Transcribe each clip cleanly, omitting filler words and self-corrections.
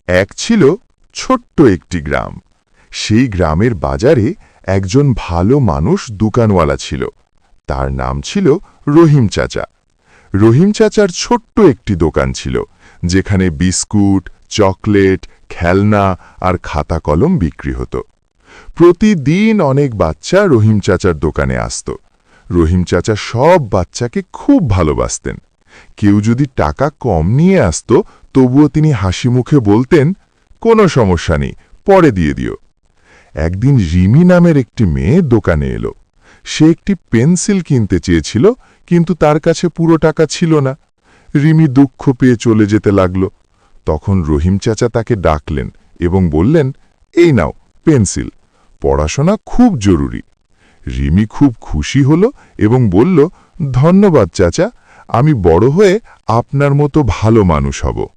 এক ছিল ছোট্ট একটি গ্রাম। সেই গ্রামের বাজারে একজন ভালো মানুষ দোকানওয়ালা ছিল। তার নাম ছিল রহিম চাচা। রহিম চাচার ছোট্ট একটি দোকান ছিল, যেখানে বিস্কুট, চকলেট, খেলনা আর খাতা কলম বিক্রি হতো। প্রতিদিন অনেক বাচ্চা রহিম চাচার দোকানে আসত। রহিম চাচা সব বাচ্চাকে খুব ভালোবাসতেন। কেউ যদি টাকা কম নিয়ে আসত, তবুও তিনি হাসি মুখে বলতেন, কোনো সমস্যা নেই, পরে দিয়ে দিও। একদিন রিমি নামের একটি মেয়ে দোকানে এলো। সে একটি পেন্সিল কিনতে চেয়েছিল, কিন্তু তার কাছে পুরো টাকা ছিল না। রিমি দুঃখ পেয়ে চলে যেতে লাগল। তখন রহিম চাচা তাকে ডাকলেন এবং বললেন, এই নাও পেন্সিল, পড়াশোনা খুব জরুরি। রিমি খুব খুশি হল এবং বলল, ধন্যবাদ চাচা, আমি বড় হয়ে আপনার মতো ভালো মানুষ হব।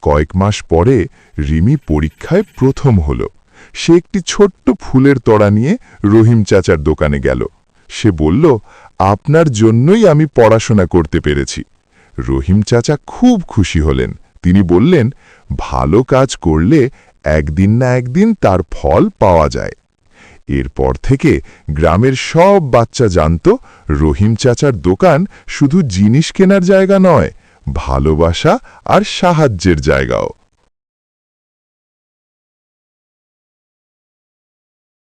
কয়েক মাস পরে রিমি পরীক্ষায় প্রথম হল। সে একটি ছোট্ট ফুলের তোড়া নিয়ে রহিম চাচার দোকানে গেল। সে বলল, আপনার জন্যই আমি পড়াশোনা করতে পেরেছি। রহিম চাচা খুব খুশি হলেন। তিনি বললেন, ভালো কাজ করলে একদিন না একদিন তার ফল পাওয়া যায়। এরপর থেকে গ্রামের সব বাচ্চা জানত, রহিম চাচার দোকান শুধু জিনিস কেনার জায়গা নয়, ভালোবাসা আর সাহায্যের জায়গাও।